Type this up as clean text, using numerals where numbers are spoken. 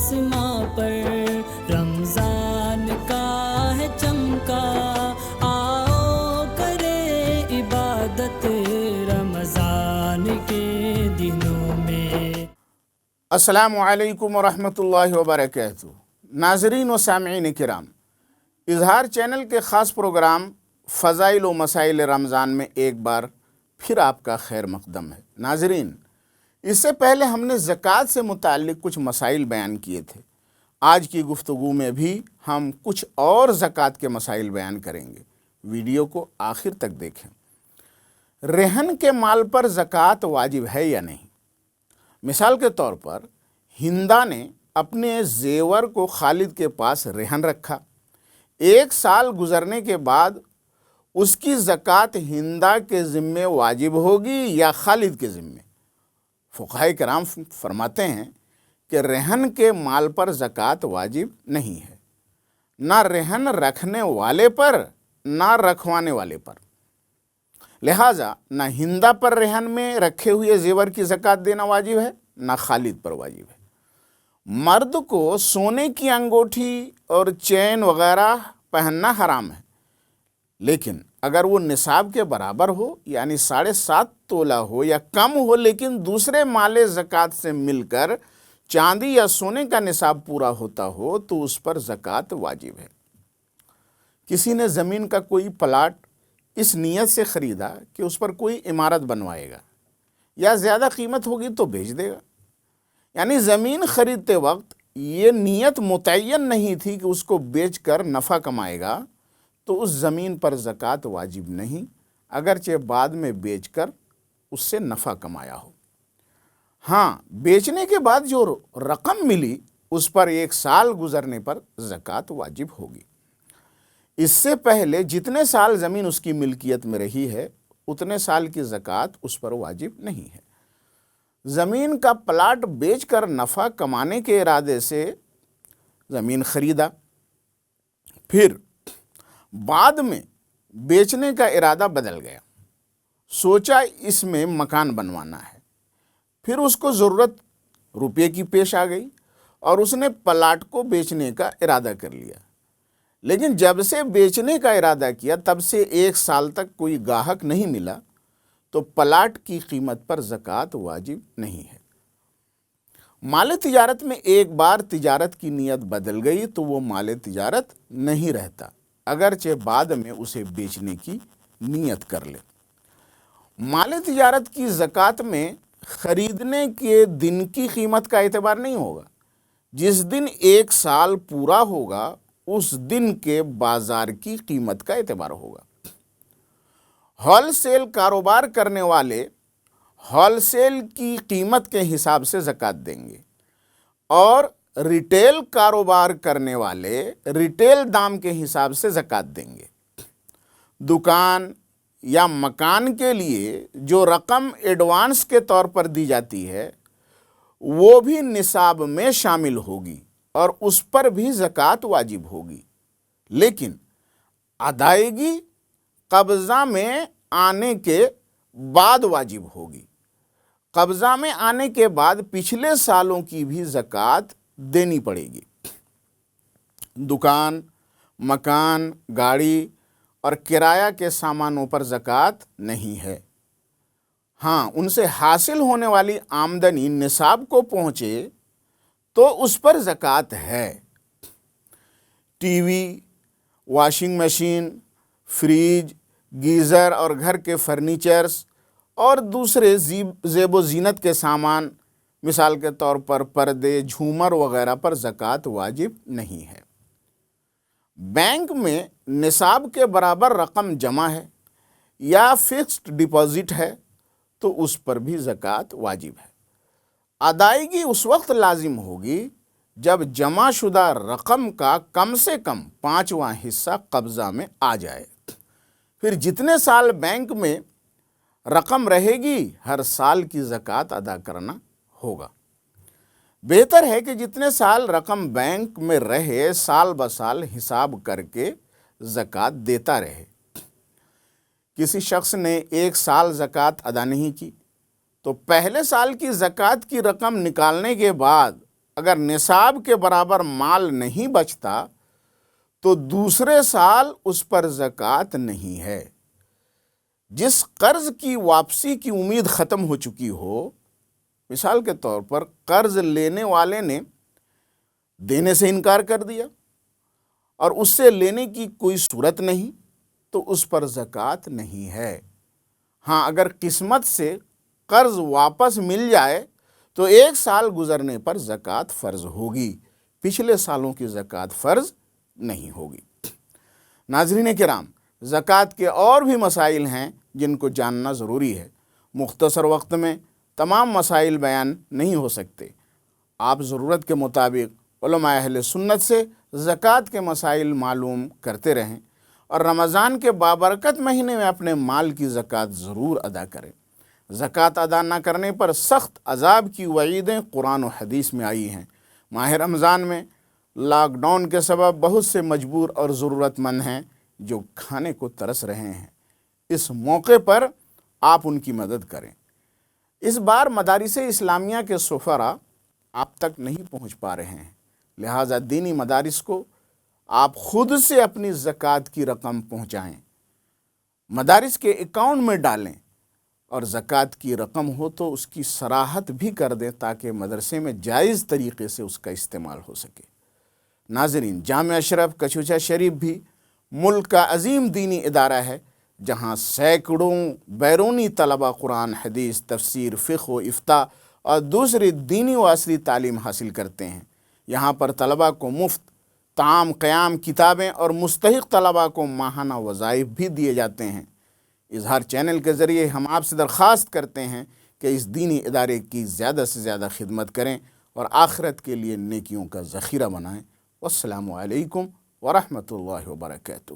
آسماں پر رمضان کا ہے چمکا، آؤ کرے عبادت رمضان کے دنوں میں۔ السلام علیکم ورحمۃ اللہ وبرکاتہ۔ ناظرین و سامعین کرام، اظہار چینل کے خاص پروگرام فضائل و مسائل رمضان میں ایک بار پھر آپ کا خیر مقدم ہے۔ ناظرین، اس سے پہلے ہم نے زکوٰۃ سے متعلق کچھ مسائل بیان کیے تھے۔ آج کی گفتگو میں بھی ہم کچھ اور زکوٰۃ کے مسائل بیان کریں گے۔ ویڈیو کو آخر تک دیکھیں۔ رہن کے مال پر زکوٰۃ واجب ہے یا نہیں؟ مثال کے طور پر ہندا نے اپنے زیور کو خالد کے پاس رہن رکھا۔ 1 سال گزرنے کے بعد اس کی زکوٰۃ ہندا کے ذمے واجب ہوگی یا خالد کے ذمے؟ فقہاء کرام فرماتے ہیں کہ رہن کے مال پر زکوٰۃ واجب نہیں ہے، نہ رہن رکھنے والے پر نہ رکھوانے والے پر۔ لہٰذا نہ ہندا پر رہن میں رکھے ہوئے زیور کی زکوٰۃ دینا واجب ہے، نہ خالد پر واجب ہے۔ مرد کو سونے کی انگوٹھی اور چین وغیرہ پہننا حرام ہے، لیکن اگر وہ نصاب کے برابر ہو یعنی 7.5 تولہ ہو یا کم ہو لیکن دوسرے مال زکوٰۃ سے مل کر چاندی یا سونے کا نصاب پورا ہوتا ہو تو اس پر زکوٰۃ واجب ہے۔ کسی نے زمین کا کوئی پلاٹ اس نیت سے خریدا کہ اس پر کوئی عمارت بنوائے گا یا زیادہ قیمت ہوگی تو بیچ دے گا، یعنی زمین خریدتے وقت یہ نیت متعین نہیں تھی کہ اس کو بیچ کر نفع کمائے گا تو اس زمین پر زکوٰۃ واجب نہیں، اگرچہ بعد میں بیچ کر اس سے نفع کمایا ہو۔ ہاں، بیچنے کے بعد جو رقم ملی اس پر 1 سال گزرنے پر زکوٰۃ واجب ہوگی۔ اس سے پہلے جتنے سال زمین اس کی ملکیت میں رہی ہے اتنے سال کی زکوٰۃ اس پر واجب نہیں ہے۔ زمین کا پلاٹ بیچ کر نفع کمانے کے ارادے سے زمین خریدا، پھر بعد میں بیچنے کا ارادہ بدل گیا، سوچا اس میں مکان بنوانا ہے، پھر اس کو ضرورت روپے کی پیش آ گئی اور اس نے پلاٹ کو بیچنے کا ارادہ کر لیا، لیکن جب سے بیچنے کا ارادہ کیا تب سے 1 سال تک کوئی گاہک نہیں ملا تو پلاٹ کی قیمت پر زکوٰۃ واجب نہیں ہے۔ مال تجارت میں ایک بار تجارت کی نیت بدل گئی تو وہ مال تجارت نہیں رہتا، اگرچہ بعد میں اسے بیچنے کی نیت کر لے۔ مال تجارت کی زکوٰۃ میں خریدنے کے دن کی قیمت کا اعتبار نہیں ہوگا، جس دن 1 سال پورا ہوگا اس دن کے بازار کی قیمت کا اعتبار ہوگا۔ ہول سیل کاروبار کرنے والے ہول سیل کی قیمت کے حساب سے زکوٰۃ دیں گے اور ریٹیل کاروبار کرنے والے ریٹیل دام کے حساب سے زکوٰۃ دیں گے۔ دکان یا مکان کے لیے جو رقم ایڈوانس کے طور پر دی جاتی ہے وہ بھی نصاب میں شامل ہوگی اور اس پر بھی زکوٰۃ واجب ہوگی، لیکن ادائیگی قبضہ میں آنے کے بعد واجب ہوگی۔ قبضہ میں آنے کے بعد پچھلے سالوں کی بھی زکوٰۃ دینی پڑے گی۔ دکان، مکان، گاڑی اور کرایہ کے سامانوں پر زکوٰۃ نہیں ہے۔ ہاں، ان سے حاصل ہونے والی آمدنی نصاب کو پہنچے تو اس پر زکوٰۃ ہے۔ T V, washing machine, fridge, geyser اور گھر کے فرنیچرز اور دوسرے زیب و زینت کے سامان، مثال کے طور پر پردے، جھومر وغیرہ پر زکوٰۃ واجب نہیں ہے۔ بینک میں نصاب کے برابر رقم جمع ہے یا فکسڈ ڈپازٹ ہے تو اس پر بھی زکوٰۃ واجب ہے۔ ادائیگی اس وقت لازم ہوگی جب جمع شدہ رقم کا کم سے کم 5واں حصہ قبضہ میں آ جائے۔ پھر جتنے سال بینک میں رقم رہے گی ہر سال کی زکوٰۃ ادا کرنا ہوگا۔ بہتر ہے کہ جتنے سال رقم بینک میں رہے سال بسال حساب کر کے زکوٰۃ دیتا رہے۔ کسی شخص نے 1 سال زکوٰۃ ادا نہیں کی تو پہلے سال کی زکوٰۃ کی رقم نکالنے کے بعد اگر نصاب کے برابر مال نہیں بچتا تو دوسرے سال اس پر زکوٰۃ نہیں ہے۔ جس قرض کی واپسی کی امید ختم ہو چکی ہو، مثال کے طور پر قرض لینے والے نے دینے سے انکار کر دیا اور اس سے لینے کی کوئی صورت نہیں، تو اس پر زکوٰۃ نہیں ہے۔ ہاں، اگر قسمت سے قرض واپس مل جائے تو 1 سال گزرنے پر زکوٰۃ فرض ہوگی، پچھلے سالوں کی زکوٰۃ فرض نہیں ہوگی۔ ناظرین کرام، زکوٰۃ کے اور بھی مسائل ہیں جن کو جاننا ضروری ہے۔ مختصر وقت میں تمام مسائل بیان نہیں ہو سکتے۔ آپ ضرورت کے مطابق علماء اہل سنت سے زکوٰۃ کے مسائل معلوم کرتے رہیں اور رمضان کے بابرکت مہینے میں اپنے مال کی زکوٰۃ ضرور ادا کریں۔ زکوٰۃ ادا نہ کرنے پر سخت عذاب کی وعیدیں قرآن و حدیث میں آئی ہیں۔ ماہ رمضان میں لاک ڈاؤن کے سبب بہت سے مجبور اور ضرورت مند ہیں جو کھانے کو ترس رہے ہیں۔ اس موقع پر آپ ان کی مدد کریں۔ اس بار مدارس اسلامیہ کے سفراء آپ تک نہیں پہنچ پا رہے ہیں، لہٰذا دینی مدارس کو آپ خود سے اپنی زکوٰۃ کی رقم پہنچائیں، مدارس کے اکاؤنٹ میں ڈالیں اور زکوٰۃ کی رقم ہو تو اس کی صراحت بھی کر دیں تاکہ مدرسے میں جائز طریقے سے اس کا استعمال ہو سکے۔ ناظرین، جامعہ اشرف کچوچا شریف بھی ملک کا عظیم دینی ادارہ ہے جہاں سینکڑوں بیرونی طلبہ قرآن، حدیث، تفسیر، فقہ و افتاء اور دوسری دینی و عصری تعلیم حاصل کرتے ہیں۔ یہاں پر طلبہ کو مفت طعام، قیام، کتابیں اور مستحق طلبہ کو ماہانہ وظائف بھی دیے جاتے ہیں۔ اظہار چینل کے ذریعے ہم آپ سے درخواست کرتے ہیں کہ اس دینی ادارے کی زیادہ سے زیادہ خدمت کریں اور آخرت کے لیے نیکیوں کا ذخیرہ بنائیں۔ والسلام علیکم ورحمۃ اللہ وبرکاتہ۔